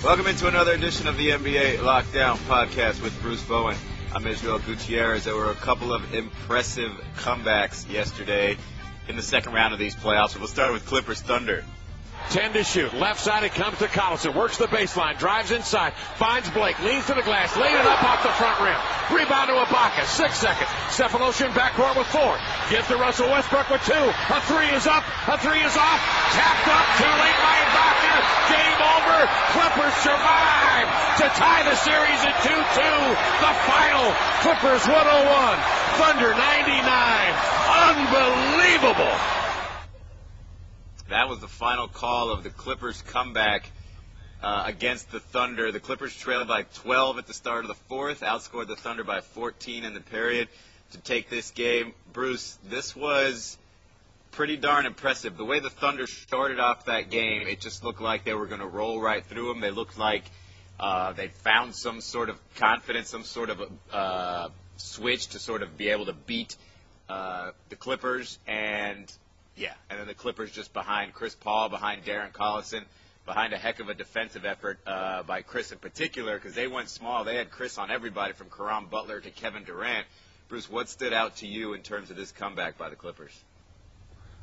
Welcome into another edition of the NBA Lockdown Podcast with Bruce Bowen. I'm Israel Gutierrez. There were a couple of impressive comebacks yesterday in the second round of these playoffs. We'll start with Clippers Thunder. 10 to shoot. Left side it comes to Collison. Works the baseline. Drives inside. Finds Blake. Leans to the glass. Laid it up off the front rim. Rebound to Ibaka. 6 seconds. Cephalosian backcourt with 4. Gives to Russell Westbrook with 2. A 3 is up. A 3 is off. Tapped up. Too late by Ibaka. Game over. Clippers survive to tie the series at 2-2. The final. Clippers 101. Thunder 99. Unbelievable. That was the final call of the Clippers' comeback against the Thunder. The Clippers trailed by 12 at the start of the fourth, outscored the Thunder by 14 in the period to take this game. Bruce, this was pretty darn impressive. The way the Thunder started off that game, it just looked like they were going to roll right through them. They looked like they found some sort of confidence, some sort of switch to sort of be able to beat the Clippers, and then the Clippers just behind Chris Paul, behind Darren Collison, behind a heck of a defensive effort by Chris in particular, because they went small. They had Chris on everybody from Caron Butler to Kevin Durant. Bruce, what stood out to you in terms of this comeback by the Clippers?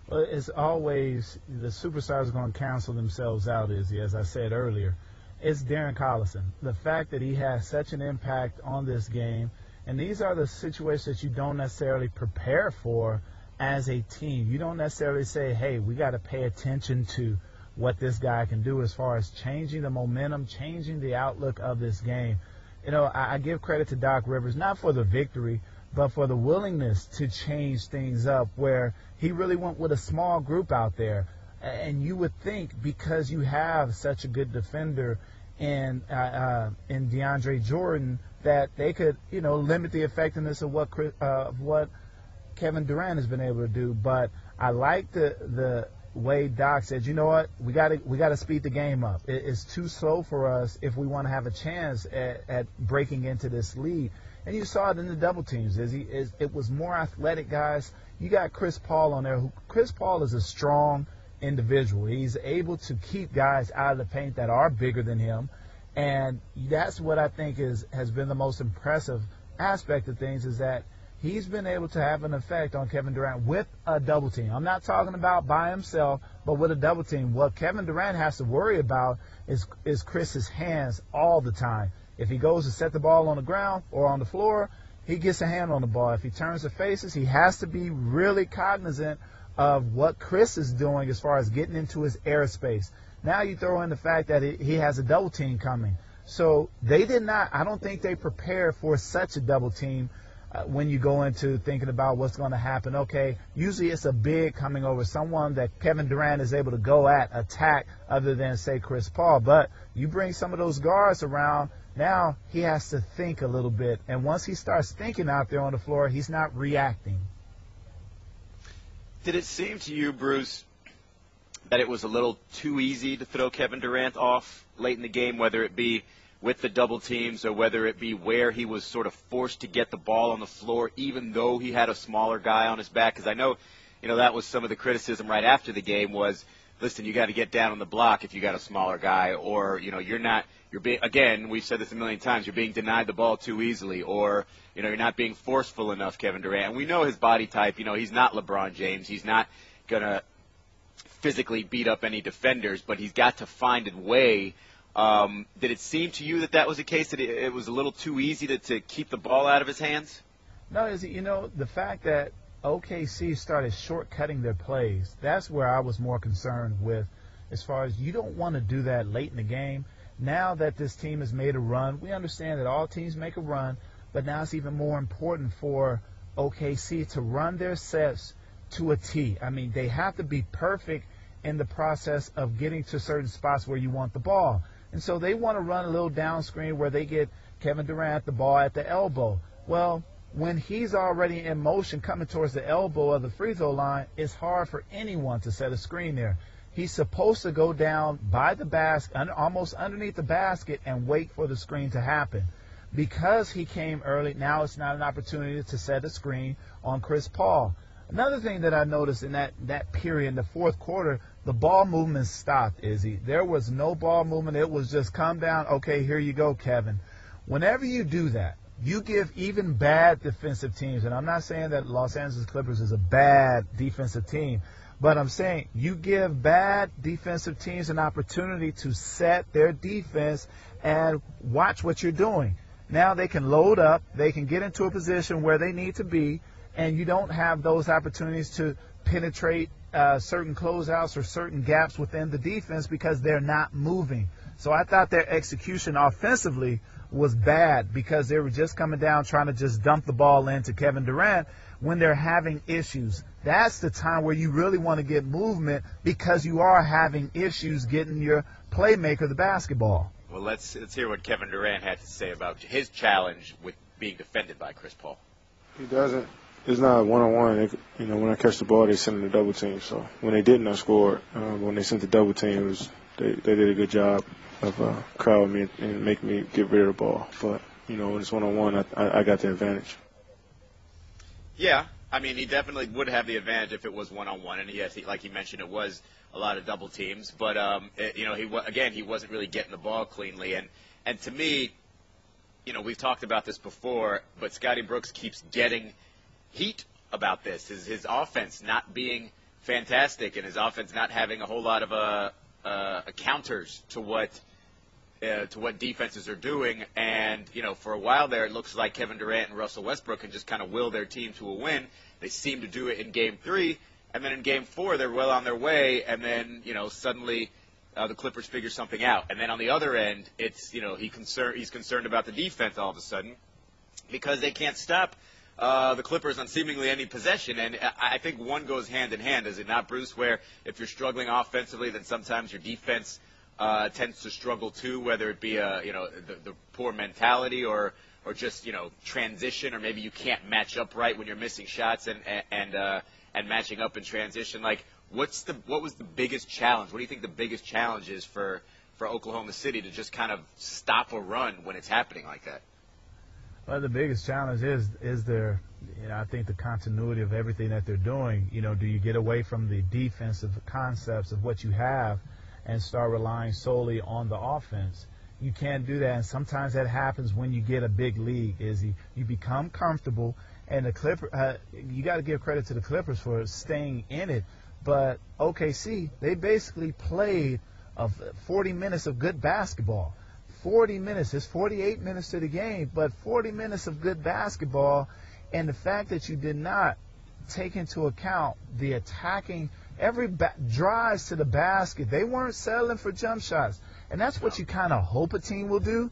Well, it's always the superstars are going to cancel themselves out, Izzy, as I said earlier. It's Darren Collison. The fact that he has such an impact on this game, and these are the situations that you don't necessarily prepare for as a team. You don't necessarily say, hey, we got to pay attention to what this guy can do as far as changing the momentum, changing the outlook of this game. You know, I give credit to Doc Rivers, not for the victory, but for the willingness to change things up, where he really went with a small group out there. And you would think, because you have such a good defender in DeAndre Jordan, that they could, limit the effectiveness of what Kevin Durant has been able to do. But I like the way Doc said, you know what, we got to speed the game up. It's too slow for us if we want to have a chance at breaking into this lead. And you saw it in the double teams. It was more athletic guys. You got Chris Paul on there. Chris Paul is a strong individual. He's able to keep guys out of the paint that are bigger than him. And that's what I think has been the most impressive aspect of things, is that he's been able to have an effect on Kevin Durant with a double team. I'm not talking about by himself, but with a double team. What Kevin Durant has to worry about is Chris's hands all the time. If he goes to set the ball on the ground or on the floor, he gets a hand on the ball. If he turns the faces, he has to be really cognizant of what Chris is doing as far as getting into his airspace. Now you throw in the fact that he has a double team coming. So I don't think they prepared for such a double team. When you go into thinking about what's going to happen, okay, usually it's a big coming over, someone that Kevin Durant is able to go at, attack, other than, say, Chris Paul. But you bring some of those guards around, now he has to think a little bit. And once he starts thinking out there on the floor, he's not reacting. Did it seem to you, Bruce, that it was a little too easy to throw Kevin Durant off late in the game, whether it be with the double teams or whether it be where he was sort of forced to get the ball on the floor even though he had a smaller guy on his back? Because I know, that was some of the criticism right after the game was, listen, you got to get down on the block if you got a smaller guy, or, again, we've said this a million times, you're being denied the ball too easily, or, you're not being forceful enough, Kevin Durant. And we know his body type, he's not LeBron James. He's not going to physically beat up any defenders, but he's got to find a way. Did it seem to you that was the case, that it was a little too easy to keep the ball out of his hands? No, the fact that OKC started shortcutting their plays, that's where I was more concerned with, as far as you don't want to do that late in the game. Now that this team has made a run, we understand that all teams make a run, but now it's even more important for OKC to run their sets to a T. I mean, they have to be perfect in the process of getting to certain spots where you want the ball. And so they want to run a little down screen where they get Kevin Durant the ball at the elbow. Well, when he's already in motion coming towards the elbow of the free throw line, it's hard for anyone to set a screen there. He's supposed to go down by the basket, almost underneath the basket, and wait for the screen to happen. Because he came early, now it's not an opportunity to set a screen on Chris Paul. Another thing that I noticed in that period, in the fourth quarter, the ball movement stopped, Izzy. There was no ball movement. It was just come down, okay, here you go, Kevin. Whenever you do that, you give even bad defensive teams, and I'm not saying that Los Angeles Clippers is a bad defensive team, but I'm saying you give bad defensive teams an opportunity to set their defense and watch what you're doing. Now they can load up, they can get into a position where they need to be, and you don't have those opportunities to penetrate certain closeouts or certain gaps within the defense because they're not moving. So I thought their execution offensively was bad because they were just coming down trying to just dump the ball into Kevin Durant when they're having issues. That's the time where you really want to get movement because you are having issues getting your playmaker the basketball. Well, let's hear what Kevin Durant had to say about his challenge with being defended by Chris Paul. He doesn't. It's not one-on-one. When I catch the ball, they send in the double team. So when they didn't, I scored. When they sent the double team, they did a good job of crowding me and making me get rid of the ball. But, when it's one-on-one, I got the advantage. Yeah, I mean, he definitely would have the advantage if it was one-on-one. And, yes, like he mentioned, it was a lot of double teams. But, he wasn't really getting the ball cleanly. And to me, we've talked about this before, but Scotty Brooks keeps getting heat about this. His offense not being fantastic and his offense not having a whole lot of counters to what defenses are doing. And, for a while there, it looks like Kevin Durant and Russell Westbrook can just kind of will their team to a win. They seem to do it in Game 3. And then in Game 4, they're well on their way. And then, suddenly the Clippers figure something out. And then on the other end, it's, he's concerned about the defense all of a sudden because they can't stop the Clippers on seemingly any possession. And I think one goes hand in hand, is it not, Bruce, where if you're struggling offensively, then sometimes your defense tends to struggle too, whether it be the poor mentality or just transition, or maybe you can't match up right when you're missing shots and matching up in transition. Like, what was the biggest challenge? What do you think the biggest challenge is for Oklahoma City to just kind of stop a run when it's happening like that? Well, the biggest challenge is their, I think the continuity of everything that they're doing. Do you get away from the defensive concepts of what you have and start relying solely on the offense? You can't do that, and sometimes that happens when you get a big lead. You become comfortable, and the Clippers, you got to give credit to the Clippers for staying in it. But OKC, they basically played 40 minutes of good basketball. 40 minutes. It's 48 minutes to the game, but 40 minutes of good basketball, and the fact that you did not take into account the attacking, every drives to the basket. They weren't settling for jump shots, and that's what you kind of hope a team will do.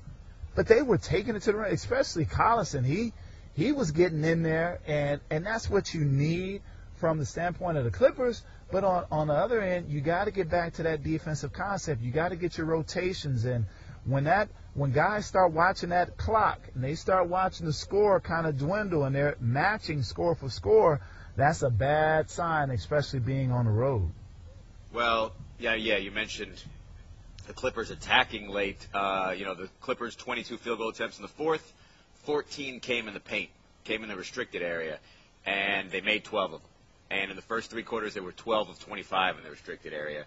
But they were taking it to the rim, especially Collison. He was getting in there, and that's what you need from the standpoint of the Clippers. But on the other end, you got to get back to that defensive concept. You got to get your rotations in. When guys start watching that clock and they start watching the score kind of dwindle and they're matching score for score, that's a bad sign, especially being on the road. Well, yeah, you mentioned the Clippers attacking late. The Clippers 22 field goal attempts in the fourth, 14 came in the paint, came in the restricted area, and they made 12 of them. And in the first three quarters, they were 12 of 25 in the restricted area.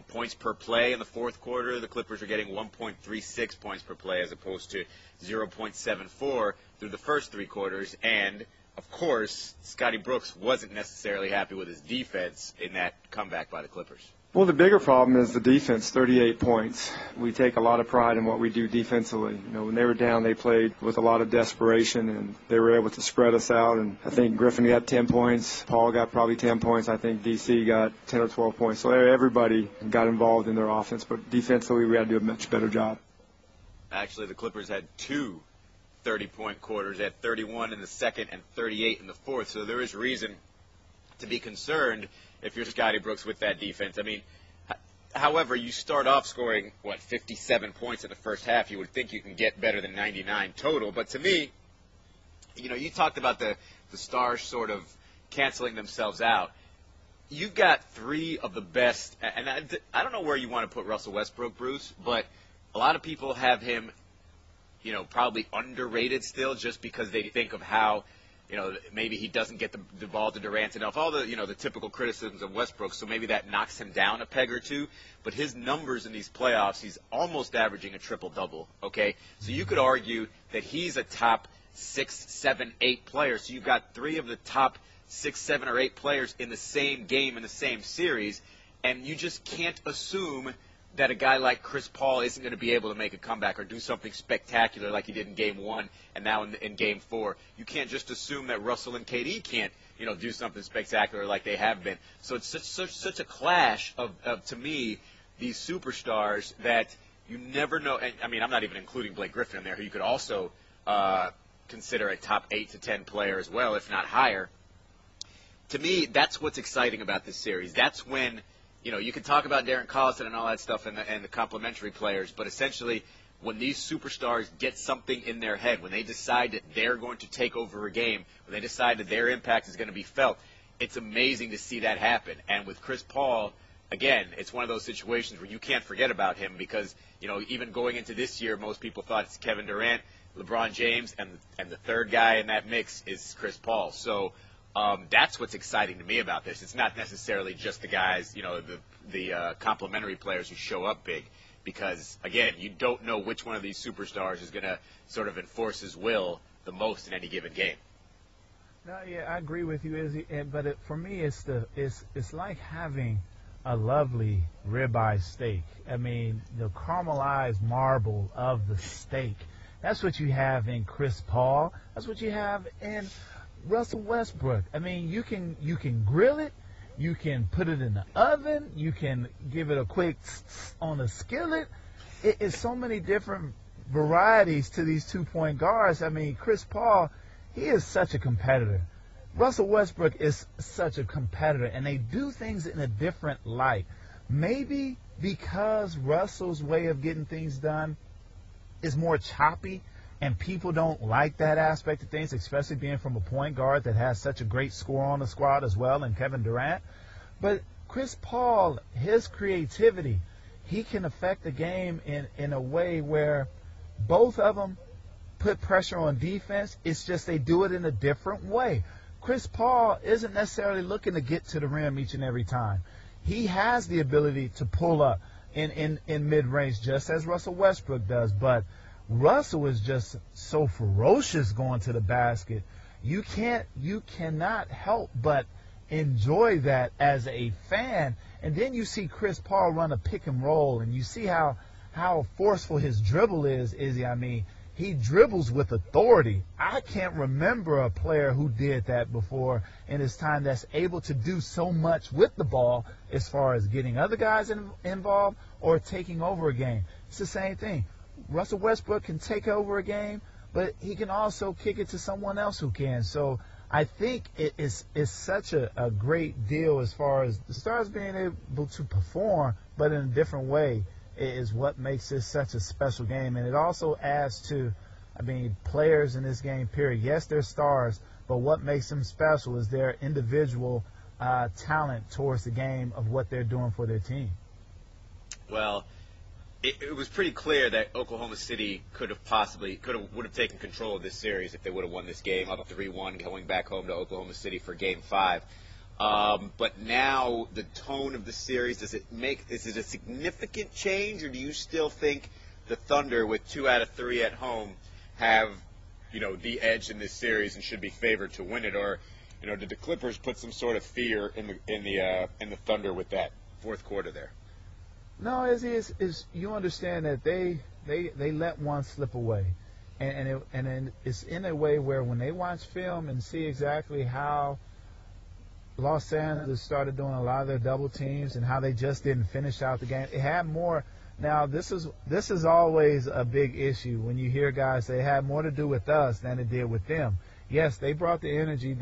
Points per play in the fourth quarter, the Clippers are getting 1.36 points per play as opposed to 0.74 through the first three quarters. And, of course, Scotty Brooks wasn't necessarily happy with his defense in that comeback by the Clippers. Well, the bigger problem is the defense, 38 points. We take a lot of pride in what we do defensively. When they were down, they played with a lot of desperation, and they were able to spread us out. And I think Griffin got 10 points. Paul got probably 10 points. I think DC got 10 or 12 points. So everybody got involved in their offense. But defensively, we had to do a much better job. Actually, the Clippers had two 30-point quarters. They had 31 in the second and 38 in the fourth. So there is reason to be concerned if you're Scotty Brooks with that defense. I mean, however, you start off scoring, 57 points in the first half. You would think you can get better than 99 total. But to me, you talked about the stars sort of canceling themselves out. You've got three of the best, and I don't know where you want to put Russell Westbrook, Bruce, but a lot of people have him, probably underrated still just because they think of how maybe he doesn't get the ball to Durant enough. All the typical criticisms of Westbrook, so maybe that knocks him down a peg or two. But his numbers in these playoffs, he's almost averaging a triple-double, okay? So you could argue that he's a top 6, 7, 8 player. So you've got 3 of the top 6, 7, or 8 players in the same game, in the same series, and you just can't assume that a guy like Chris Paul isn't going to be able to make a comeback or do something spectacular like he did in Game 1 and now in Game 4. You can't just assume that Russell and KD can't, do something spectacular like they have been. So it's such a clash of, to me, these superstars that you never know. And, I mean, I'm not even including Blake Griffin in there, who you could also consider a top 8 to 10 player as well, if not higher. To me, that's what's exciting about this series. That's when, you can talk about Darren Collison and all that stuff and the complementary players, but essentially when these superstars get something in their head, when they decide that they're going to take over a game, when they decide that their impact is going to be felt, it's amazing to see that happen. And with Chris Paul, again, it's one of those situations where you can't forget about him because, even going into this year, most people thought it's Kevin Durant, LeBron James, and the third guy in that mix is Chris Paul. So that's what's exciting to me about this. It's not necessarily just the guys, the complementary players who show up big, because, again, you don't know which one of these superstars is going to sort of enforce his will the most in any given game. No, yeah, I agree with you, Izzy. But for me, it's like having a lovely ribeye steak. I mean, the caramelized marble of the steak. That's what you have in Chris Paul. That's what you have in Russell Westbrook. I mean, you can grill it, you can put it in the oven, you can give it a quick on a skillet. It's so many different varieties to these 2-point guards. I mean, Chris Paul, he is such a competitor. Russell Westbrook is such a competitor, and they do things in a different light. Maybe because Russell's way of getting things done is more choppy, and people don't like that aspect of things, especially being from a point guard that has such a great score on the squad as well, and Kevin Durant. But Chris Paul, his creativity, he can affect the game in a way where both of them put pressure on defense. It's just they do it in a different way. Chris Paul isn't necessarily looking to get to the rim each and every time. He has the ability to pull up in mid-range just as Russell Westbrook does, but Russell is just so ferocious going to the basket. You cannot help but enjoy that as a fan. And then you see Chris Paul run a pick and roll, and you see how forceful his dribble is, Izzy. I mean, he dribbles with authority. I can't remember a player who did that before in his time that's able to do so much with the ball as far as getting other guys involved or taking over a game. It's the same thing. Russell Westbrook can take over a game, but he can also kick it to someone else who can. So I think it's such a great deal as far as the Stars being able to perform, but in a different way is what makes this such a special game. And it also adds to, players in this game, period. Yes, they're stars, but what makes them special is their individual talent towards the game of what they're doing for their team. Well, it was pretty clear that Oklahoma City would have taken control of this series if they would have won this game, up 3-1, going back home to Oklahoma City for Game 5. But now the tone of the series, is it a significant change, or do you still think the Thunder, with 2 out of 3 at home, have the edge in this series and should be favored to win it, or did the Clippers put some sort of fear in the Thunder with that fourth quarter there? No, is you understand that they let one slip away, and it's in a way where when they watch film and see exactly how Los Angeles started doing a lot of their double teams and how they just didn't finish out the game, it had more. Now this is always a big issue when you hear guys say it had more to do with us than it did with them. Yes, they brought the energy,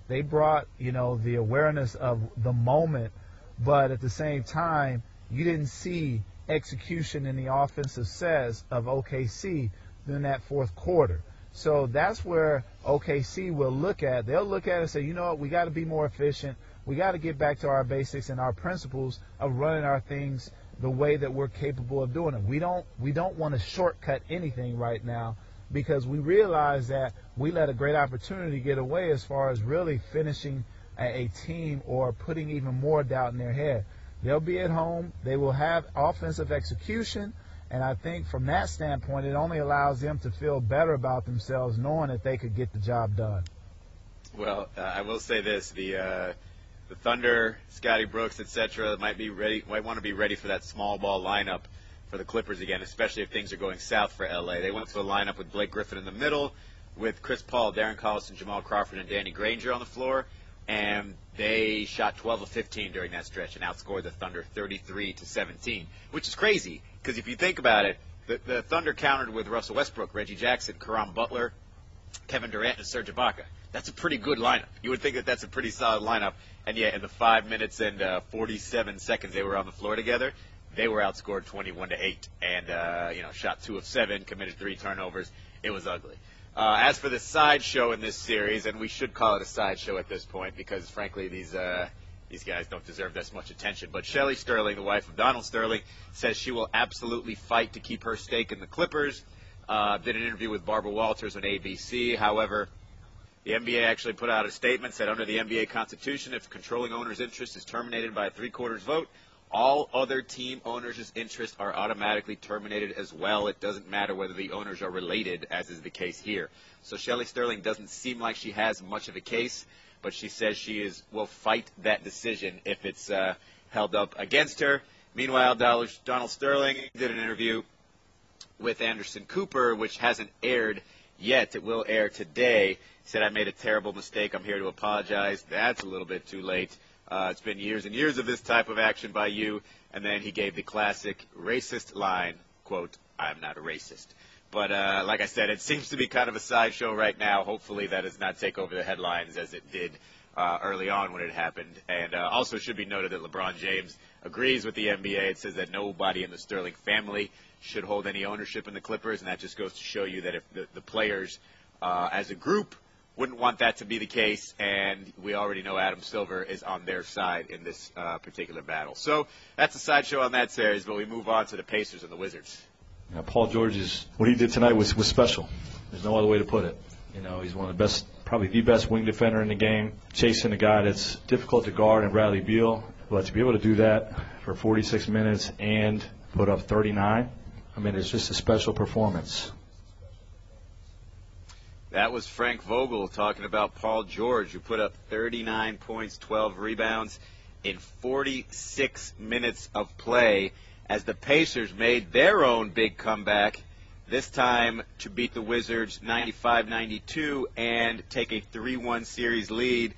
they brought the awareness of the moment, but at the same time, you didn't see execution in the offensive sets of OKC during that fourth quarter. So that's where OKC will look at. They'll look at it and say, you know what, we got to be more efficient. We got to get back to our basics and our principles of running our things the way that we're capable of doing it. We don't want to shortcut anything right now, because we realize that we let a great opportunity get away as far as really finishing a team or putting even more doubt in their head. They'll be at home. They will have offensive execution. And I think from that standpoint, it only allows them to feel better about themselves knowing that they could get the job done. Well, I will say this. The Thunder, Scotty Brooks, etc., might want to be ready for that small ball lineup for the Clippers again, especially if things are going south for L.A. They went to a lineup with Blake Griffin in the middle, with Chris Paul, Darren Collison, Jamal Crawford, and Danny Granger on the floor, and they shot 12 of 15 during that stretch and outscored the Thunder 33-17, which is crazy because if you think about it, the Thunder countered with Russell Westbrook, Reggie Jackson, Caron Butler, Kevin Durant, and Serge Ibaka. That's a pretty good lineup. You would think that that's a pretty solid lineup, and yet in the 5 minutes and 47 seconds they were on the floor together, they were outscored 21-8 and shot 2 of 7, committed 3 turnovers. It was ugly. As for the sideshow in this series, and we should call it a sideshow at this point because, frankly, these guys don't deserve this much attention. But Shelley Sterling, the wife of Donald Sterling, says she will absolutely fight to keep her stake in the Clippers. Did an interview with Barbara Walters on ABC. However, the NBA actually put out a statement, said under the NBA Constitution, if controlling owner's interest is terminated by a 3/4 vote, all other team owners' interests are automatically terminated as well. It doesn't matter whether the owners are related, as is the case here. So Shelley Sterling doesn't seem like she has much of a case, but she says she will fight that decision if it's held up against her. Meanwhile, Donald Sterling did an interview with Anderson Cooper, which hasn't aired yet. It will air today. He said, I made a terrible mistake. I'm here to apologize. That's a little bit too late. It's been years and years of this type of action by you. And then he gave the classic racist line, quote, I'm not a racist. But like I said, it seems to be kind of a sideshow right now. Hopefully that does not take over the headlines as it did early on when it happened. And also should be noted that LeBron James agrees with the NBA. It says that nobody in the Sterling family should hold any ownership in the Clippers. And that just goes to show you that if the players as a group wouldn't want that to be the case, and we already know Adam Silver is on their side in this particular battle. So that's a sideshow on that series, but we move on to the Pacers and the Wizards. Yeah, Paul George what he did tonight was special. There's no other way to put it. He's one of the best, probably the best wing defender in the game, chasing a guy that's difficult to guard in Bradley Beal. But to be able to do that for 46 minutes and put up 39, it's just a special performance. That was Frank Vogel talking about Paul George, who put up 39 points, 12 rebounds in 46 minutes of play as the Pacers made their own big comeback, this time to beat the Wizards 95-92 and take a 3-1 series lead.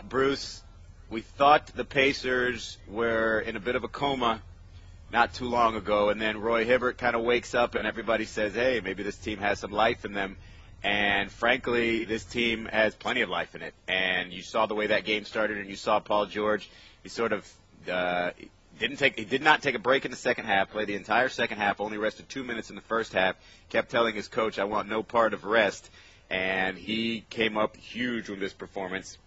Bruce, we thought the Pacers were in a bit of a coma not too long ago, and then Roy Hibbert kind of wakes up and everybody says, hey, maybe this team has some life in them. And frankly, this team has plenty of life in it. And you saw the way that game started, and you saw Paul George. He sort of did not take a break in the second half, played the entire second half, only rested 2 minutes in the first half, kept telling his coach, I want no part of rest. And he came up huge with this performance.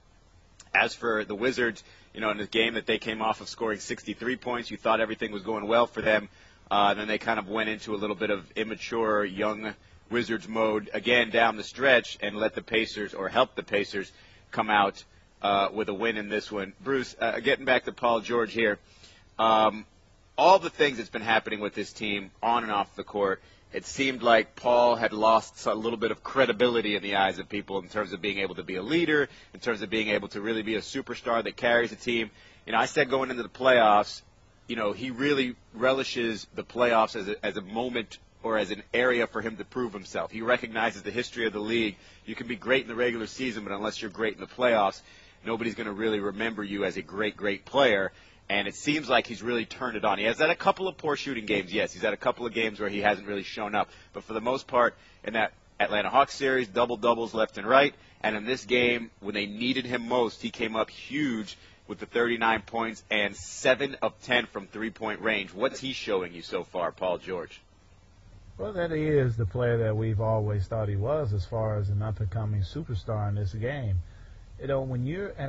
As for the Wizards, in the game that they came off of scoring 63 points, you thought everything was going well for them. Then they kind of went into a little bit of immature, young Wizards mode again down the stretch and help the Pacers come out with a win in this one. Bruce, getting back to Paul George here, all the things that's been happening with this team on and off the court, it seemed like Paul had lost a little bit of credibility in the eyes of people in terms of being able to be a leader, in terms of being able to really be a superstar that carries a team. I said going into the playoffs, he really relishes the playoffs as a moment or as an area for him to prove himself. He recognizes the history of the league. You can be great in the regular season, but unless you're great in the playoffs, nobody's going to really remember you as a great, great player. And it seems like he's really turned it on. He has had a couple of poor shooting games, yes. He's had a couple of games where he hasn't really shown up. But for the most part, in that Atlanta Hawks series, double-doubles left and right. And in this game, when they needed him most, he came up huge with the 39 points and 7 of 10 from three-point range. What's he showing you so far, Paul George? Well, that he is the player that we've always thought he was as far as an up-and-coming superstar in this game. And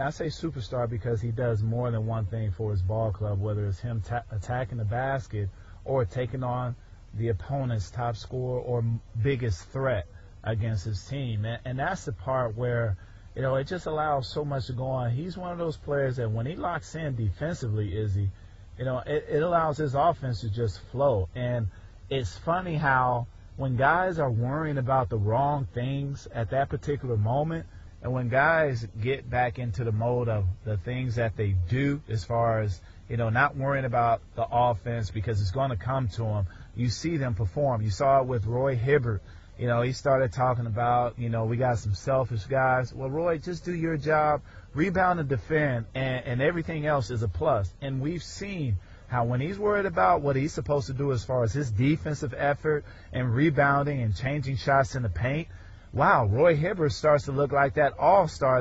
I say superstar because he does more than one thing for his ball club, whether it's him attacking the basket or taking on the opponent's top scorer or biggest threat against his team. And that's the part where, it just allows so much to go on. He's one of those players that when he locks in defensively, Izzy, it allows his offense to just flow. And it's funny how when guys are worrying about the wrong things at that particular moment, and when guys get back into the mode of the things that they do as far as, not worrying about the offense because it's going to come to them, you see them perform. You saw it with Roy Hibbert. He started talking about, we got some selfish guys. Well, Roy, just do your job, rebound and defend, and everything else is a plus. And we've seen how when he's worried about what he's supposed to do as far as his defensive effort and rebounding and changing shots in the paint, wow, Roy Hibbert starts to look like that all-star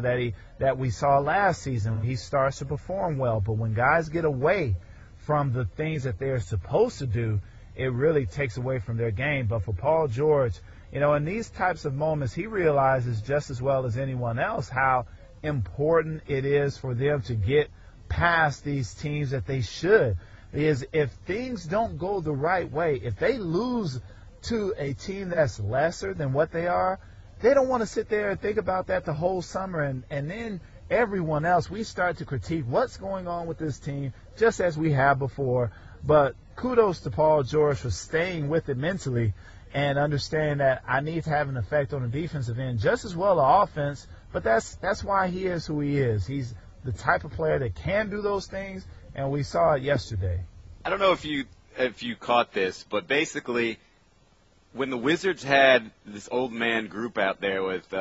that we saw last season. He starts to perform well. But when guys get away from the things that they're supposed to do, it really takes away from their game. But for Paul George, in these types of moments, he realizes just as well as anyone else how important it is for them to get past these teams that they should. Because if things don't go the right way, if they lose to a team that's lesser than what they are, they don't want to sit there and think about that the whole summer. And then everyone else, we start to critique what's going on with this team, just as we have before. But kudos to Paul George for staying with it mentally and understanding that I need to have an effect on the defensive end just as well as offense. But that's why he is who he is. He's the type of player that can do those things, and we saw it yesterday. I don't know if you caught this, but basically when the Wizards had this old man group out there with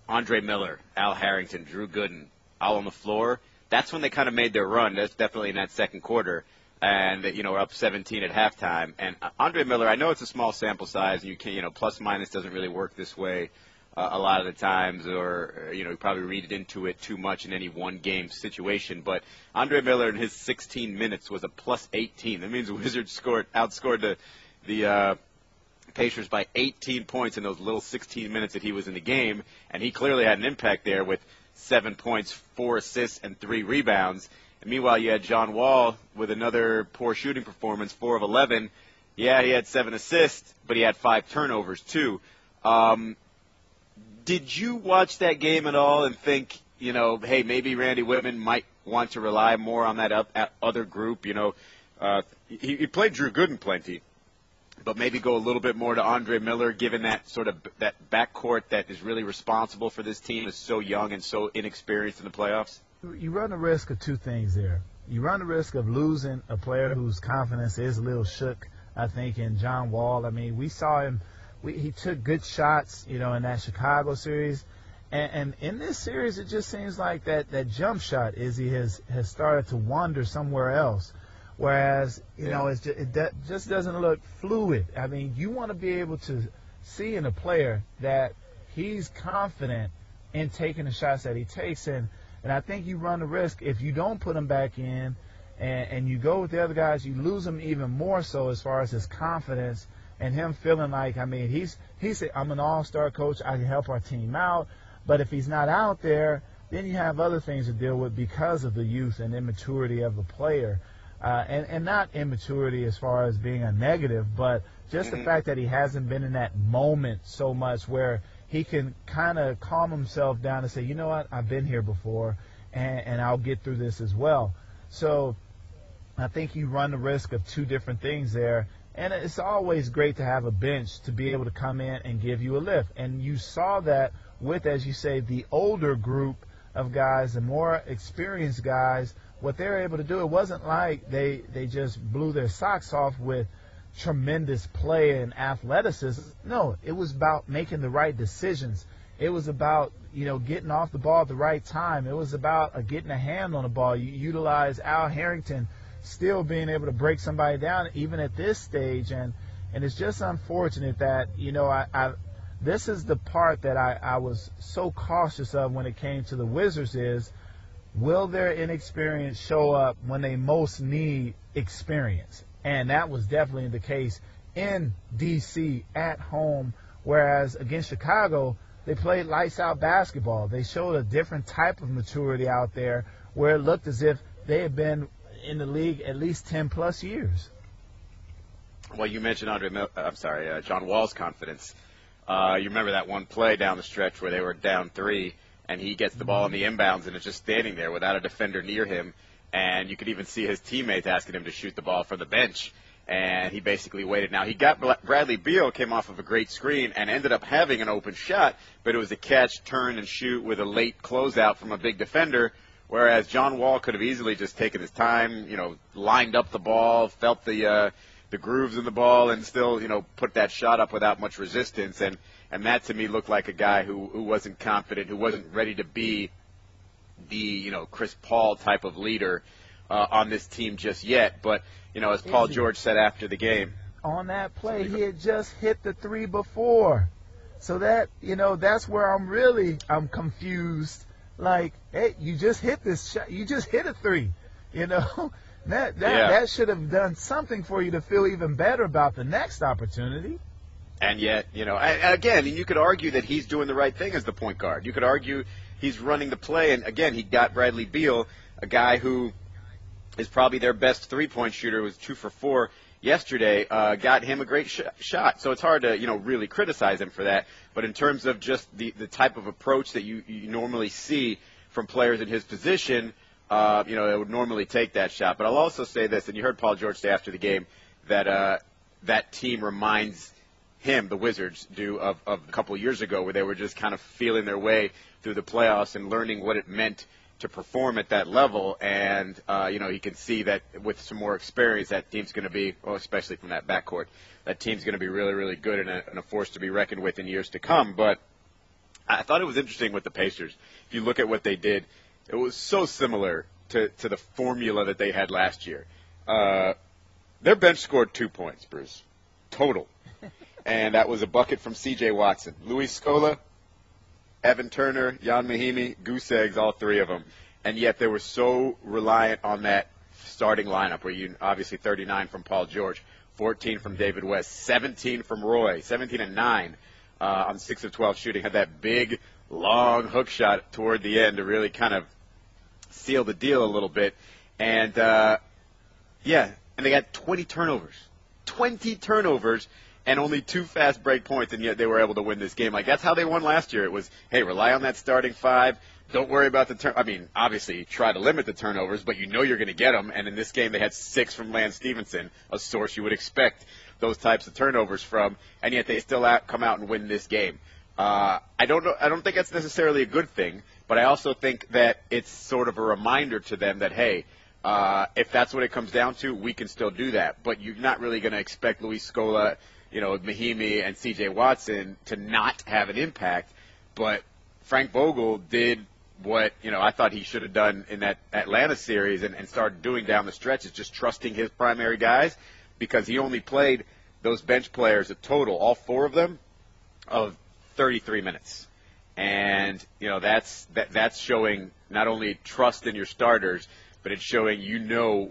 Andre Miller, Al Harrington, Drew Gooden, all on the floor, that's when they kind of made their run. That's definitely in that second quarter. And, we're up 17 at halftime. And Andre Miller, I know it's a small sample size, and you can, plus minus doesn't really work this way a lot of the times, or, you probably read into it too much in any one game situation. But Andre Miller in his 16 minutes was a plus 18. That means the Wizards outscored the Pacers by 18 points in those little 16 minutes that he was in the game. And he clearly had an impact there with 7 points, 4 assists, and 3 rebounds. And meanwhile, you had John Wall with another poor shooting performance, 4 of 11. Yeah, he had 7 assists, but he had 5 turnovers too. Did you watch that game at all and think, hey, maybe Randy Whitman might want to rely more on that other group? He played Drew Gooden plenty, but maybe go a little bit more to Andre Miller, given that sort of that backcourt that is really responsible for this team is so young and so inexperienced in the playoffs? You run the risk of two things there. You run the risk of losing a player whose confidence is a little shook, I think, in John Wall. I mean, we saw him. He took good shots, in that Chicago series. And in this series, it just seems like that jump shot has started to wander somewhere else. Whereas, it just doesn't look fluid. I mean, you want to be able to see in a player that he's confident in taking the shots that he takes. And I think you run the risk if you don't put him back in and you go with the other guys, you lose him even more so as far as his confidence and him feeling like, he said, I'm an all-star coach, I can help our team out. But if he's not out there, then you have other things to deal with because of the youth and immaturity of the player. And not immaturity as far as being a negative, but just the fact that he hasn't been in that moment so much where he can kind of calm himself down and say, you know what, I've been here before, and I'll get through this as well. So I think you run the risk of two different things there. And it's always great to have a bench to be able to come in and give you a lift. And you saw that with, as you say, the older group of guys, the more experienced guys, what they're able to do. It wasn't like they just blew their socks off with tremendous play and athleticism. No, it was about making the right decisions. It was about, getting off the ball at the right time. It was about getting a hand on the ball. You utilize Al Harrington still being able to break somebody down even at this stage. And it's just unfortunate that, this is the part that I was so cautious of when it came to the Wizards is, will their inexperience show up when they most need experience? And that was definitely the case in D.C. at home, whereas against Chicago, they played lights-out basketball. They showed a different type of maturity out there where it looked as if they had been in the league at least 10-plus years. Well, you mentioned John Wall's confidence. You remember that one play down the stretch where they were down 3, and he gets the ball in the inbounds, and it's just standing there without a defender near him. And you could even see his teammates asking him to shoot the ball from the bench, and he basically waited. Now, he got Bradley Beal came off of a great screen and ended up having an open shot, but it was a catch, turn, and shoot with a late closeout from a big defender, whereas John Wall could have easily just taken his time, lined up the ball, felt the grooves in the ball, and still, put that shot up without much resistance. And that, to me, looked like a guy who wasn't confident, who wasn't ready to be the, Chris Paul type of leader on this team just yet. But, as Paul George said after the game. On that play, he had just hit the 3 before. So that, that's where I'm confused. Like, hey, you just hit this shot. You just hit a 3, That should have done something for you to feel even better about the next opportunity. And yet, again, you could argue that he's doing the right thing as the point guard. You could argue he's running the play. And, again, he got Bradley Beal, a guy who is probably their best three-point shooter, was 2 for 4 yesterday, got him a great shot. So it's hard to, really criticize him for that. But in terms of just the type of approach that you normally see from players in his position, they would normally take that shot. But I'll also say this, and you heard Paul George say after the game, that that team reminds him, the Wizards do, of a couple of years ago where they were just kind of feeling their way through the playoffs and learning what it meant to perform at that level. And, you can see that with some more experience, that team's going to be, especially from that backcourt, that team's going to be really, really good and a force to be reckoned with in years to come. But I thought it was interesting with the Pacers. If you look at what they did, it was so similar to the formula that they had last year. Their bench scored 2 points, Bruce, total. And that was a bucket from C.J. Watson. Luis Scola, Evan Turner, Jan Mahimi, Goose Eggs, all 3 of them. And yet they were so reliant on that starting lineup where you obviously 39 from Paul George, 14 from David West, 17 from Roy, 17 and 9 on 6 of 12 shooting. Had that big, long hook shot toward the end to really kind of seal the deal a little bit. And, and they got 20 turnovers. 20 turnovers. And only 2 fast break points, and yet they were able to win this game. Like, that's how they won last year. It was, hey, rely on that starting 5. Don't worry about the obviously, try to limit the turnovers, but you're going to get them. And in this game, they had 6 from Lance Stevenson, a source you would expect those types of turnovers from, and yet they still come out and win this game. I don't think that's necessarily a good thing, but I also think that it's sort of a reminder to them that, hey, if that's what it comes down to, we can still do that. But you're not really going to expect Luis Scola, Mahimi and C.J. Watson to not have an impact. But Frank Vogel did what, I thought he should have done in that Atlanta series and started doing down the stretch, is just trusting his primary guys, because he only played those bench players a total, all 4 of them, of 33 minutes. And, that's showing not only trust in your starters, but it's showing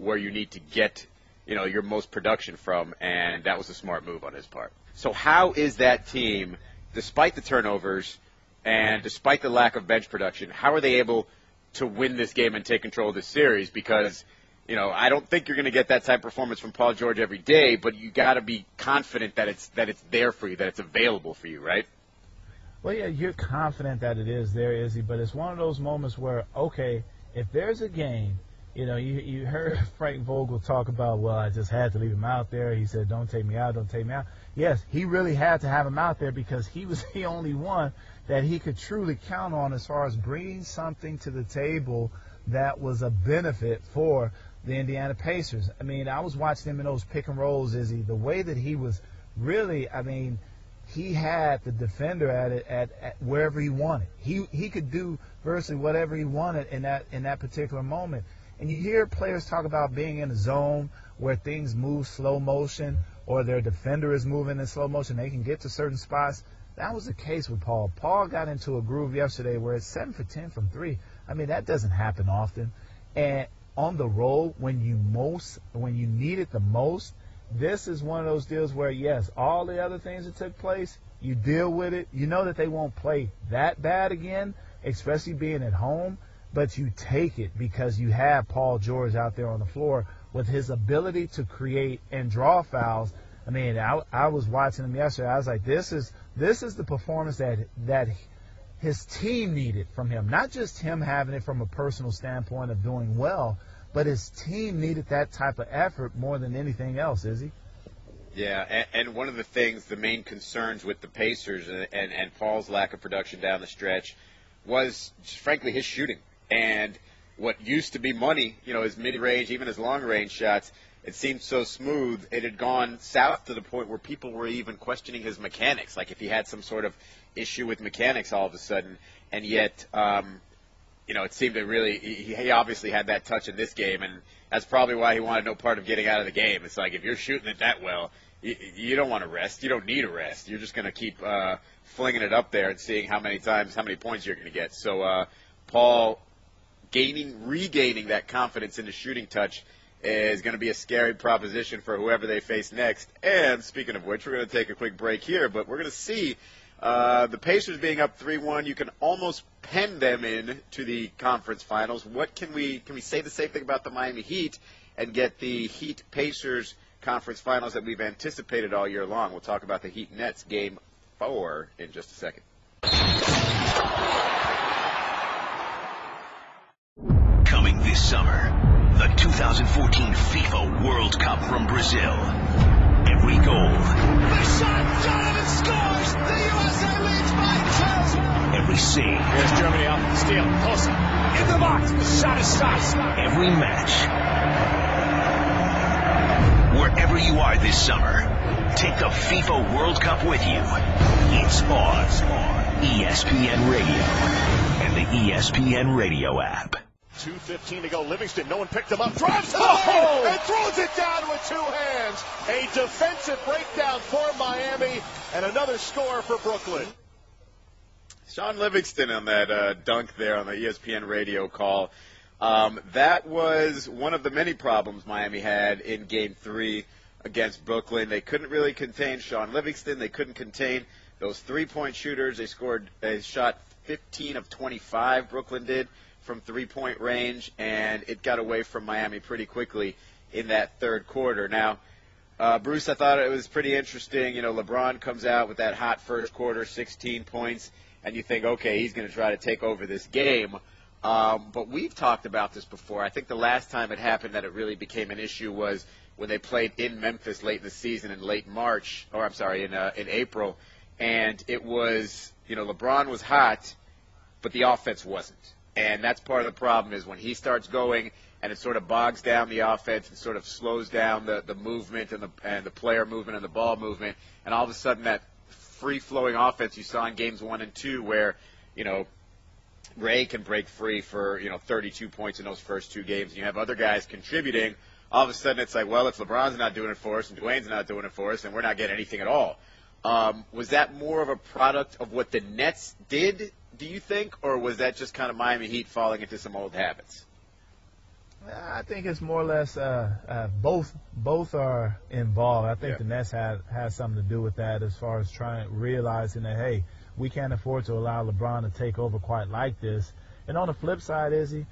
where you need to get your most production from, and that was a smart move on his part. So how is that team, despite the turnovers and despite the lack of bench production, how are they able to win this game and take control of this series? Because, I don't think you're going to get that type of performance from Paul George every day, but you got to be confident that it's there for you, that it's available for you, right? Well, yeah, you're confident that it is there, Izzy, but it's one of those moments where, okay, if there's a game, you heard Frank Vogel talk about, well, I just had to leave him out there. He said, don't take me out, don't take me out. Yes, he really had to have him out there because he was the only one that he could truly count on as far as bringing something to the table that was a benefit for the Indiana Pacers. I was watching him in those pick and rolls, Izzy, the way that he was really, he had the defender at wherever he wanted. He could do virtually whatever he wanted in that particular moment. And you hear players talk about being in a zone where things move slow motion or their defender is moving in slow motion. They can get to certain spots. That was the case with Paul. Paul got into a groove yesterday where it's 7 for 10 from 3. That doesn't happen often. And on the road, when you need it the most, this is one of those deals where, yes, all the other things that took place, you deal with it. You know that they won't play that bad again, especially being at home. But you take it because you have Paul George out there on the floor with his ability to create and draw fouls. I mean, I was watching him yesterday. I was like, this is the performance that his team needed from him. Not just him having it from a personal standpoint of doing well, but his team needed that type of effort more than anything else, Izzy. Yeah, and one of the things, the main concerns with the Pacers and Paul's lack of production down the stretch was, frankly, his shooting. And what used to be money, his mid-range, even his long-range shots, it seemed so smooth. It had gone south to the point where people were even questioning his mechanics, like if he had some sort of issue with mechanics all of a sudden. And yet, it seemed to really, he obviously had that touch in this game, and that's probably why he wanted no part of getting out of the game. It's like, if you're shooting it that well, you don't want to rest. You don't need a rest. You're just going to keep flinging it up there and seeing how many points you're going to get. So Paul regaining that confidence in the shooting touch is going to be a scary proposition for whoever they face next. And speaking of which, we're going to take a quick break here, but we're going to see the Pacers being up 3-1. You can almost pen them in to the conference finals. What can we say the same thing about the Miami Heat and get the Heat-Pacers conference finals that we've anticipated all year long? We'll talk about the Heat-Nets game 4 in just a second. Coming this summer, the 2014 FIFA World Cup from Brazil. Every goal. The shot, Jonathan scores! The USA leads by 2! Every save. Here's Germany up. Steal. Closer. In the box. The shot is stopped. Every match. Wherever you are this summer, take the FIFA World Cup with you. It's on ESPN Radio and the ESPN Radio app. 2:15 to go. Livingston, no one picked him up. Drives to the hole and throws it down with 2 hands. A defensive breakdown for Miami and another score for Brooklyn. Sean Livingston on that dunk there on the ESPN radio call. That was one of the many problems Miami had in Game 3 against Brooklyn. They couldn't really contain Sean Livingston. They couldn't contain those three-point shooters. They shot 15 of 25, Brooklyn did, from three-point range, and it got away from Miami pretty quickly in that third quarter. Now, Bruce, I thought it was pretty interesting. LeBron comes out with that hot first quarter, 16 points, and you think, okay, he's going to try to take over this game. But we've talked about this before. I think the last time it happened that it really became an issue was when they played in Memphis late in the season in in April. And it was, LeBron was hot, but the offense wasn't. And that's part of the problem is when he starts going and it sort of bogs down the offense and sort of slows down the movement and the player movement and the ball movement. And all of a sudden that free-flowing offense you saw in games 1 and 2 where, Ray can break free for, 32 points in those first 2 games. And you have other guys contributing. All of a sudden it's like, well, if LeBron's not doing it for us and Dwayne's not doing it for us, then we're not getting anything at all. Was that more of a product of what the Nets did, do you think, or was that just kind of Miami Heat falling into some old habits? I think it's more or less both are involved. I think the Nets has something to do with that as far as realizing that, hey, we can't afford to allow LeBron to take over quite like this. And on the flip side, Izzy,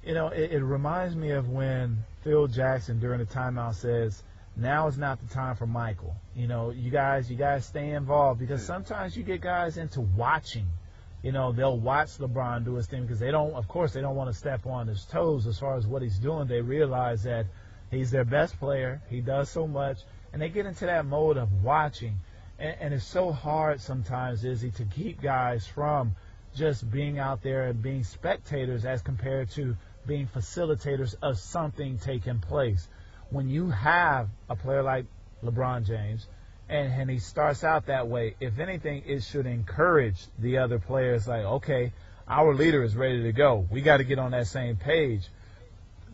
it reminds me of when Phil Jackson during the timeout says, now is not the time for Michael. You guys stay involved because sometimes you get guys into watching. They'll watch LeBron do his thing because they don't want to step on his toes as far as what he's doing. They realize that he's their best player. He does so much. And they get into that mode of watching. And it's so hard sometimes, Izzy, to keep guys from just being out there and being spectators as compared to being facilitators of something taking place. When you have a player like LeBron James, and he starts out that way, if anything, it should encourage the other players like, okay, our leader is ready to go. We got to get on that same page.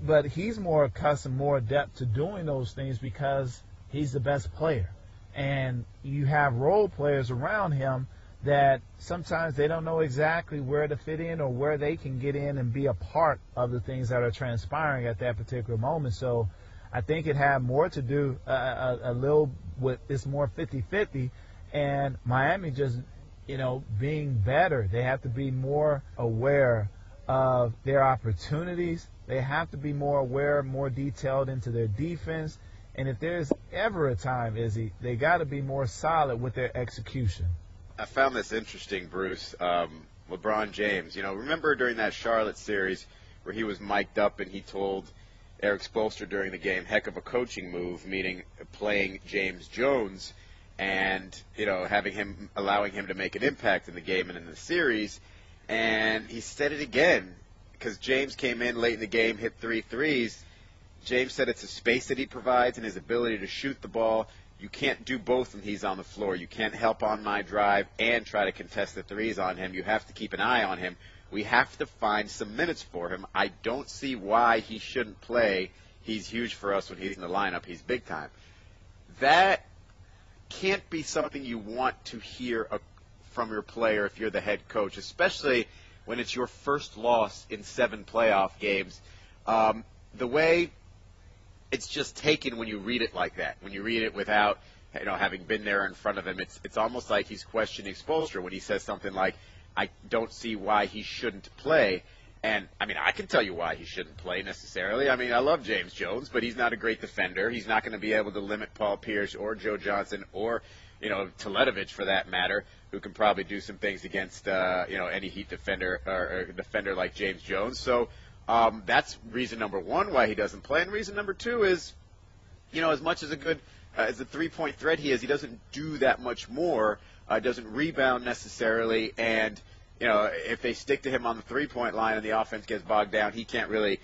But he's more accustomed, more adept to doing those things because he's the best player. And you have role players around him that sometimes they don't know exactly where to fit in or where they can get in and be a part of the things that are transpiring at that particular moment. So I think it had more to do a little with it's more 50-50, and Miami just, being better. They have to be more aware of their opportunities. They have to be more aware, more detailed into their defense, And if there's ever a time, Izzy, they got to be more solid with their execution. I found this interesting, Bruce. LeBron James, remember during that Charlotte series where he was mic'd up and he told Eric Spoelstra during the game, heck of a coaching move, meaning playing James Jones and, allowing him to make an impact in the game and in the series. And he said it again because James came in late in the game, hit 3 threes. James said it's a space that he provides and his ability to shoot the ball. You can't do both when he's on the floor. You can't help on my drive and try to contest the threes on him. You have to keep an eye on him. We have to find some minutes for him. I don't see why he shouldn't play. He's huge for us when he's in the lineup. He's big time. That can't be something you want to hear from your player if you're the head coach, especially when it's your first loss in 7 playoff games. The way it's just taken when you read it like that, when you read it without having been there in front of him, it's almost like he's questioning Spoelstra when he says something like, I don't see why he shouldn't play. And, I can tell you why he shouldn't play necessarily. I love James Jones, but he's not a great defender. He's not going to be able to limit Paul Pierce or Joe Johnson or, Teletovic for that matter, who can probably do some things against, any Heat defender or a defender like James Jones. So that's reason number 1 why he doesn't play. And reason number 2 is, as much as as a three-point threat he is, he doesn't do that much more. Doesn't rebound necessarily, and if they stick to him on the three-point line and the offense gets bogged down, he can't really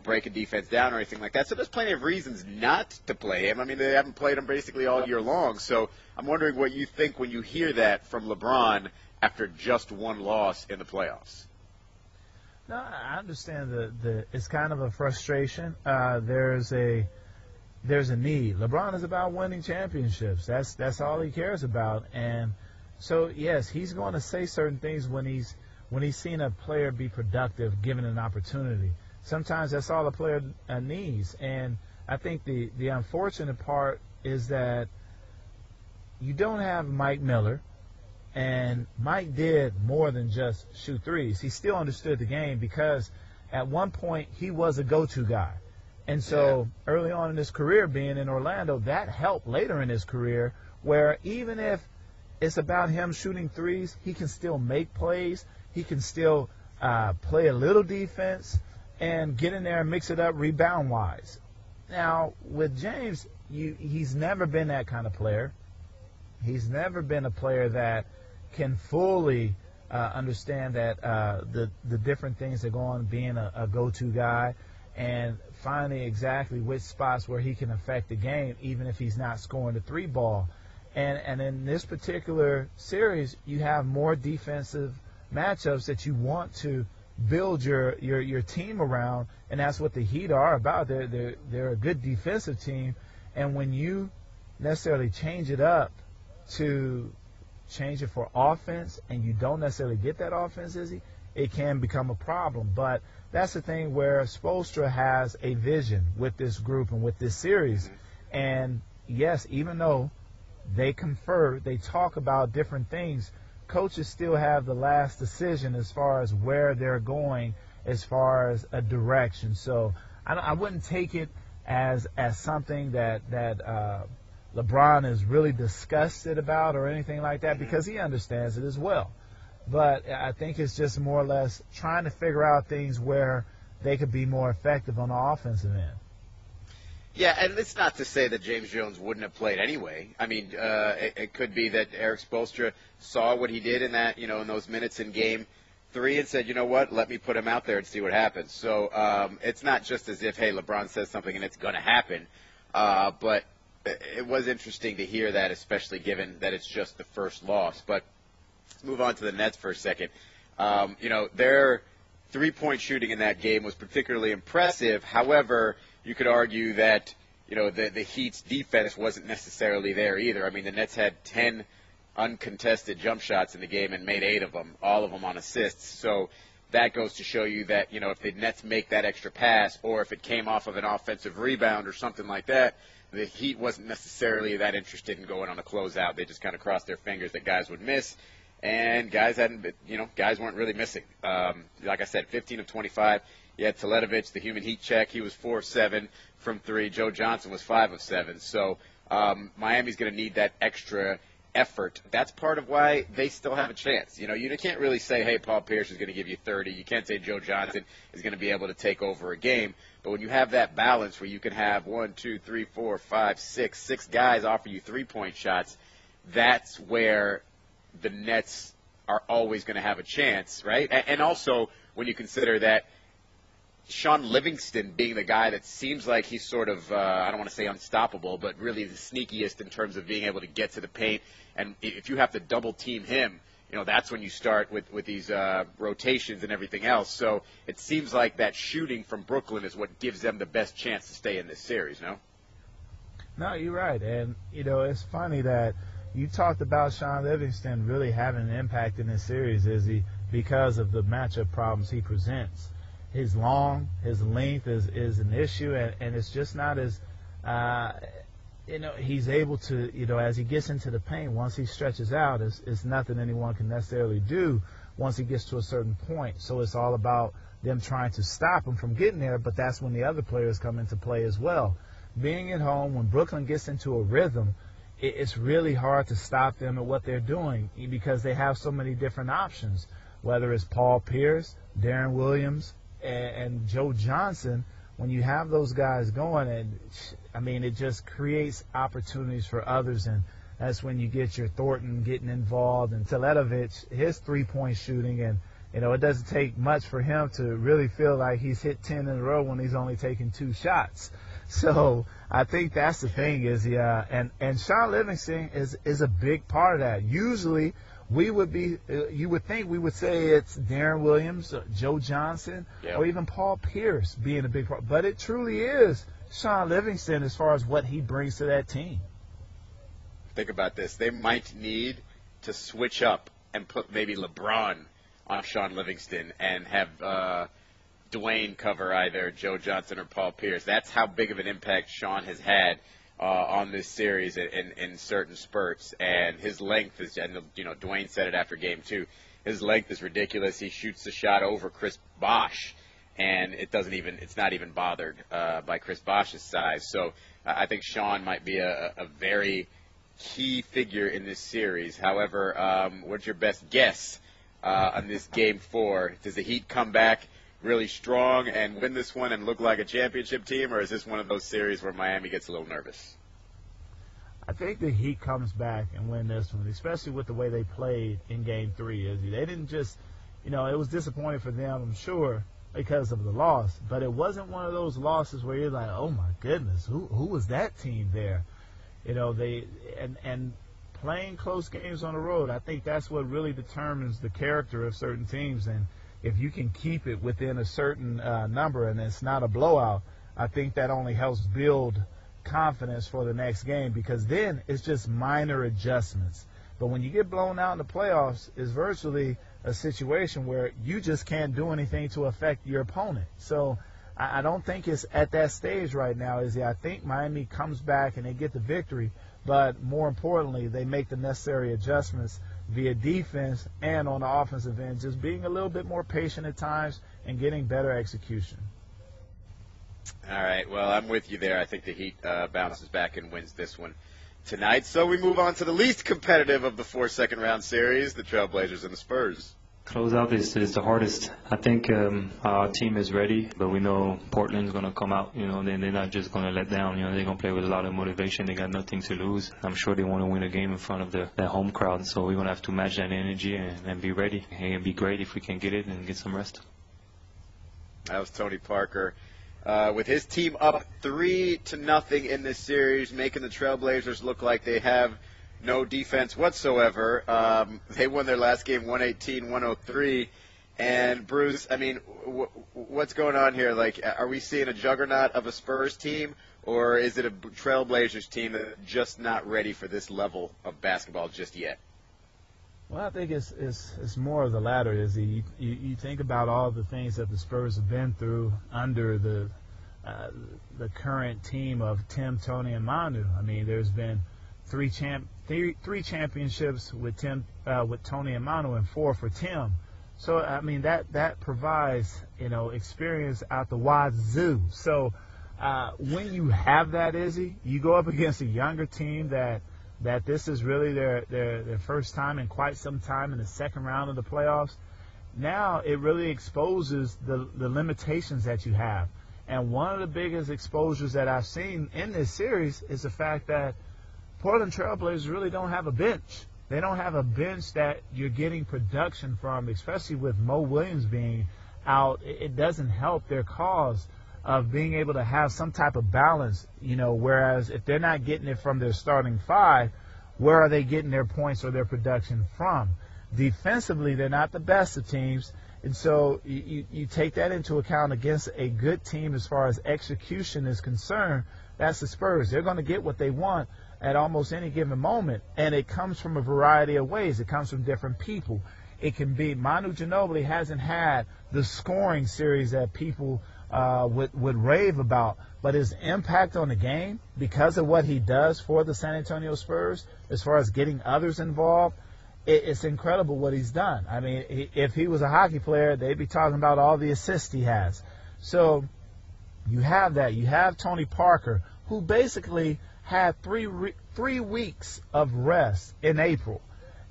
break a defense down or anything like that. So there's plenty of reasons not to play him. They haven't played him basically all year long. So I'm wondering what you think when you hear that from LeBron after just 1 loss in the playoffs. No, I understand it's kind of a frustration. There's a need. LeBron is about winning championships. That's all he cares about. And so, yes, he's going to say certain things when he's seen a player be productive, given an opportunity. Sometimes that's all a player needs. And I think the unfortunate part is that you don't have Mike Miller, and Mike did more than just shoot threes. He still understood the game because at one point he was a go-to guy. And so early on in his career being in Orlando, that helped later in his career where even if it's about him shooting threes, he can still make plays. He can still play a little defense and get in there and mix it up rebound-wise. Now, with James, he's never been that kind of player. He's never been a player that can fully understand that the different things that go on being a go-to guy and finding exactly which spots where he can affect the game, even if he's not scoring the 3 ball. And in this particular series, you have more defensive matchups that you want to build your team around, and that's what the Heat are about. They're a good defensive team, and when you necessarily change it up to change it for offense, and you don't necessarily get that offense, Izzy, it can become a problem. But that's the thing where Spoelstra has a vision with this group and with this series. And, yes, even though they confer, they talk about different things, coaches still have the last decision as far as where they're going as far as a direction. So I wouldn't take it as something that LeBron is really disgusted about or anything like that, because he understands it as well. But I think it's just more or less trying to figure out things where they could be more effective on the offensive end. Yeah, and it's not to say that James Jones wouldn't have played anyway. It could be that Eric Spoelstra saw what he did in that, in those minutes in Game 3 and said, you know what, let me put him out there and see what happens. So it's not just as if, hey, LeBron says something and it's going to happen. But it was interesting to hear that, especially given that it's just the first loss. But let's move on to the Nets for a second. Their three-point shooting in that game was particularly impressive. However, you could argue that, the Heat's defense wasn't necessarily there either. The Nets had 10 uncontested jump shots in the game and made 8 of them, all of them on assists. So that goes to show you that, if the Nets make that extra pass or if it came off of an offensive rebound or something like that, the Heat wasn't necessarily that interested in going on a closeout. They just kind of crossed their fingers that guys would miss. And guys weren't really missing. Like I said, 15 of 25. You had Teletovic, the human heat check. He was 4 of 7 from 3. Joe Johnson was 5 of 7. So Miami's going to need that extra effort. That's part of why they still have a chance. You know, you can't really say, hey, Paul Pierce is going to give you 30. You can't say Joe Johnson is going to be able to take over a game. But when you have that balance where you can have 1, 2, 3, 4, 5, 6 guys offer you three-point shots, that's where the Nets are always going to have a chance, right? And also when you consider that Sean Livingston being the guy that seems like he's sort of, I don't want to say unstoppable, but really the sneakiest in terms of being able to get to the paint. And if you have to double team him, you know, that's when you start with these rotations and everything else. So it seems like that shooting from Brooklyn is what gives them the best chance to stay in this series, no? No, you're right. And, you know, it's funny that you talked about Sean Livingston really having an impact in this series, because of the matchup problems he presents. His length is an issue, and it's just not as, he's able to, as he gets into the paint, once he stretches out, it's nothing anyone can necessarily do once he gets to a certain point. So it's all about them trying to stop him from getting there, but that's when the other players come into play as well. Being at home, when Brooklyn gets into a rhythm, it's really hard to stop them at what they're doing because they have so many different options, whether it's Paul Pierce, Darren Williams, and Joe Johnson. When you have those guys going, and I mean, it just creates opportunities for others, and that's when you get your Thornton getting involved, and Teletovic, his three-point shooting, and it doesn't take much for him to really feel like he's hit 10 in a row when he's only taking 2 shots. So I think that's the thing is, and Sean Livingston is a big part of that. Usually you would think we would say it's Darren Williams, Joe Johnson, or even Paul Pierce being a big part. But it truly is Sean Livingston as far as what he brings to that team. Think about this. They might need to switch up and put maybe LeBron on Sean Livingston and have Dwayne cover either Joe Johnson or Paul Pierce. That's how big of an impact Sean has had on this series in certain spurts. And his length is, and Dwayne said it after game 2, his length is ridiculous. He shoots the shot over Chris Bosh, and it's not even bothered by Chris Bosh's size. So I think Sean might be a very key figure in this series. However, what's your best guess on this game 4? Does the Heat come back really strong and win this one and look like a championship team, or is this one of those series where Miami gets a little nervous? I think the Heat comes back and win this one, especially with the way they played in Game 3. They didn't just, it was disappointing for them, I'm sure, because of the loss, but it wasn't one of those losses where you're like, oh my goodness, who was that team there? And playing close games on the road, I think that's what really determines the character of certain teams. And if you can keep it within a certain number and it's not a blowout, I think that only helps build confidence for the next game, because then it's just minor adjustments. But when you get blown out in the playoffs, it's virtually a situation where you just can't do anything to affect your opponent. So I don't think it's at that stage right now. I think Miami comes back and they get the victory, but more importantly, they make the necessary adjustments via defense and on the offensive end, just being a little bit more patient at times and getting better execution. All right, well, I'm with you there. I think the Heat bounces back and wins this one tonight. So we move on to the least competitive of the 4 second-round series, the Trailblazers and the Spurs. Close out is the hardest. I think our team is ready, but we know Portland's going to come out. They're not just going to let down. They're going to play with a lot of motivation. They got nothing to lose. I'm sure they want to win a game in front of their home crowd. So we're going to have to match that energy and be ready. It'd be great if we can get it and get some rest. That was Tony Parker. With his team up 3-0 in this series, making the Trailblazers look like they have no defense whatsoever. They won their last game 118-103. And, Bruce, I mean, what's going on here? Like, are we seeing a juggernaut of a Spurs team, or is it a Trailblazers team that's just not ready for this level of basketball just yet? Well, I think it's more of the latter. You think about all the things that the Spurs have been through under the current team of Tim, Tony, and Manu. I mean, there's been three championships with Tony and Manu and 4 for Tim. So, I mean, that provides, experience out the wazoo. So when you have that, Izzy, you go up against a younger team that this is really their first time in quite some time in the second round of the playoffs. Now it really exposes the limitations that you have. And one of the biggest exposures that I've seen in this series is the fact that Portland Trailblazers really don't have a bench. They don't have a bench that you're getting production from, especially with Mo Williams being out. It doesn't help their cause of being able to have some type of balance, whereas if they're not getting it from their starting five, where are they getting their points or their production from? Defensively, they're not the best of teams, and so you take that into account against a good team as far as execution is concerned. That's the Spurs. They're going to get what they want at almost any given moment, and it comes from a variety of ways. It comes from different people. It can be Manu Ginobili hasn't had the scoring series that people would rave about, but his impact on the game because of what he does for the San Antonio Spurs as far as getting others involved, it's incredible what he's done. I mean, if he was a hockey player, they'd be talking about all the assists he has. So you have that. You have Tony Parker, who basically had three weeks of rest in April,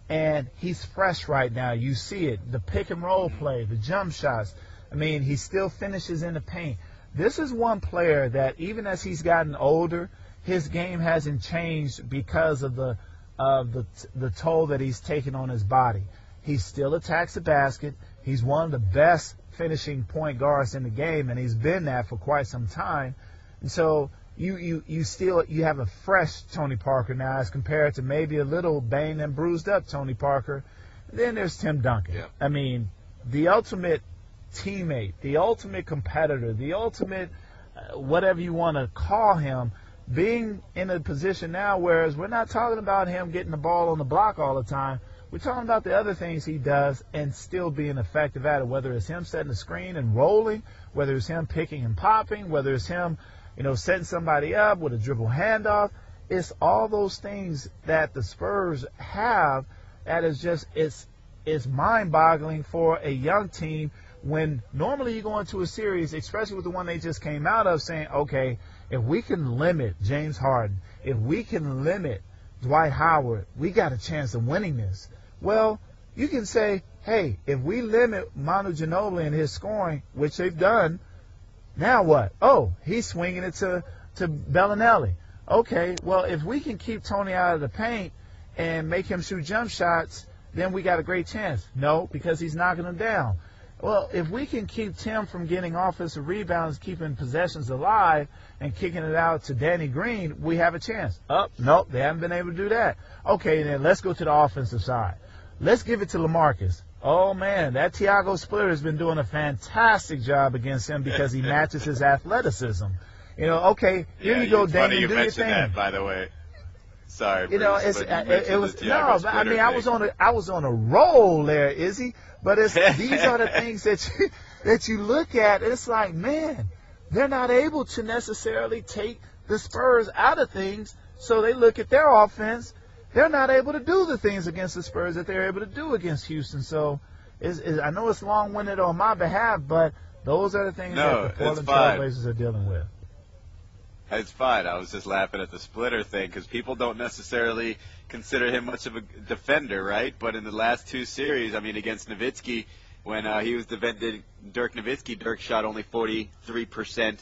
and he's fresh right now. You see it, the pick and roll play, the jump shots. I mean, he still finishes in the paint. This is one player that even as he's gotten older, his game hasn't changed because of the toll that he's taken on his body. He still attacks the basket. He's one of the best finishing point guards in the game, and he's been that for quite some time. And so you have a fresh Tony Parker now as compared to maybe a little banged and bruised up Tony Parker. And then there's Tim Duncan. Yeah. I mean, the ultimate teammate, the ultimate competitor, the ultimate whatever you want to call him, being in a position now whereas we're not talking about him getting the ball on the block all the time. We're talking about the other things he does and still being effective at it, whether it's him setting the screen and rolling, whether it's him picking and popping, whether it's him, setting somebody up with a dribble handoff. It's all those things that the Spurs have that is just, it's mind-boggling for a young team when normally you go into a series, especially with the one they just came out of, saying, okay, if we can limit James Harden, if we can limit Dwight Howard, we got a chance of winning this. Well, you can say, hey, if we limit Manu Ginobili and his scoring, which they've done, now what? Oh, he's swinging it to Bellinelli. Okay, well, if we can keep Tony out of the paint and make him shoot jump shots, then we got a great chance. No, because he's knocking them down. Well, if we can keep Tim from getting offensive rebounds, keeping possessions alive, and kicking it out to Danny Green, we have a chance. Nope, they haven't been able to do that. Okay, then let's go to the offensive side. Let's give it to LaMarcus. Oh, man, that Thiago Splitter has been doing a fantastic job against him because he matches his athleticism. Okay, here you go, Danny, do your thing. That, by the way. Sorry, Bruce, it was no, but I mean, I was on a roll there, Izzy. But these are the things that you look at. It's like, man, they're not able to necessarily take the Spurs out of things. So they look at their offense. They're not able to do the things against the Spurs that they're able to do against Houston. So I know it's long-winded on my behalf, but those are the things that the Portland Trailblazers are dealing with. It's fine. I was just laughing at the Splitter thing because people don't necessarily consider him much of a defender, right? But in the last two series, I mean, against Nowitzki, when he was defending Dirk Nowitzki, Dirk shot only 43%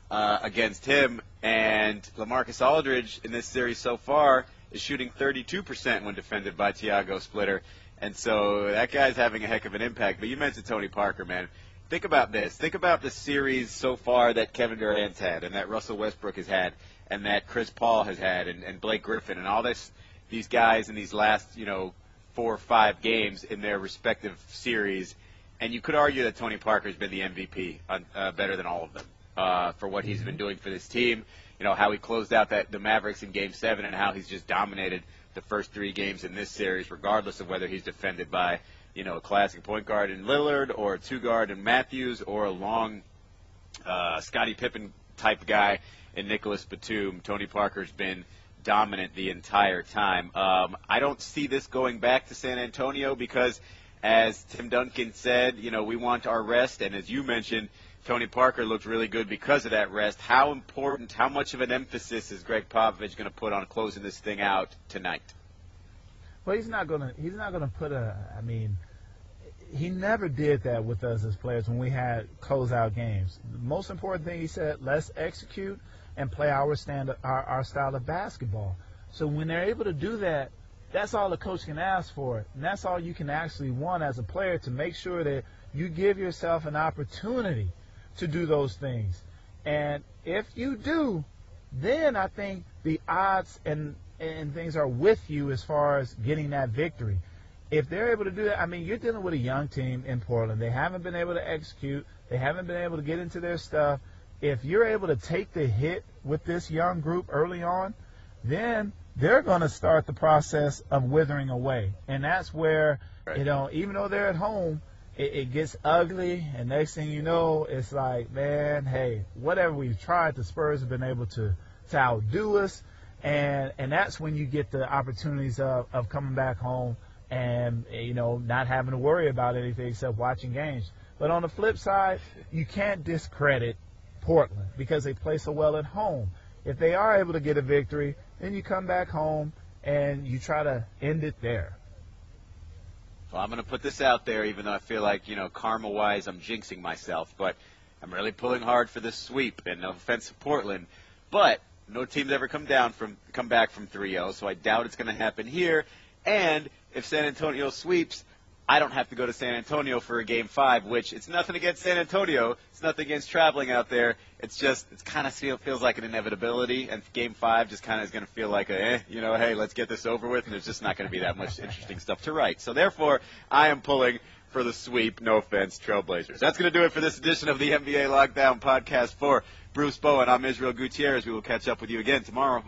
against him. And LaMarcus Aldridge in this series so far is shooting 32% when defended by Thiago Splitter. And so that guy's having a heck of an impact. But you mentioned Tony Parker, man. Think about this. Think about the series so far that Kevin Durant's had and that Russell Westbrook has had and that Chris Paul has had and Blake Griffin and all these guys in these last, 4 or 5 games in their respective series. And you could argue that Tony Parker's been the MVP better than all of them for what he's been doing for this team. How he closed out the Mavericks in Game 7 and how he's just dominated the first 3 games in this series, regardless of whether he's defended by a classic point guard in Lillard or a 2-guard in Matthews or a long Scottie Pippen type guy in Nicholas Batum. Tony Parker's been dominant the entire time. I don't see this going back to San Antonio because As Tim Duncan said, we want our rest, and as you mentioned, Tony Parker looked really good because of that rest. How important, how much of an emphasis is Greg Popovich going to put on closing this thing out tonight? Well, he's not gonna put he never did that with us as players when we had closeout games. The most important thing he said, let's execute and play our style of basketball. So when they're able to do that, that's all the coach can ask for. And that's all you can actually want as a player, to make sure that you give yourself an opportunity to do those things. And if you do, then I think the odds and things are with you as far as getting that victory. If they're able to do that, you're dealing with a young team in Portland. They haven't been able to execute. They haven't been able to get into their stuff. If you're able to take the hit with this young group early on, then they're going to start the process of withering away. And that's where, even though they're at home, it gets ugly. And next thing you know, it's like, man, hey, whatever we've tried, the Spurs have been able to outdo us. And that's when you get the opportunities of coming back home and, not having to worry about anything except watching games. But on the flip side, you can't discredit Portland because they play so well at home. If they are able to get a victory, then you come back home and you try to end it there. Well, I'm going to put this out there, even though I feel like, karma-wise, I'm jinxing myself. But I'm really pulling hard for this sweep, and no offense to Portland. But no team's ever come back from 3-0, so I doubt it's going to happen here. And if San Antonio sweeps, I don't have to go to San Antonio for a Game 5, which it's nothing against San Antonio. It's nothing against traveling out there. It kind of feels like an inevitability, and Game 5 just kind of is going to feel like hey, let's get this over with, and there's just not going to be that much interesting stuff to write. So therefore, I am pulling for the sweep. No offense, Trailblazers. That's going to do it for this edition of the NBA Lockdown Podcast for Bruce Bowen. I'm Israel Gutierrez. We will catch up with you again tomorrow.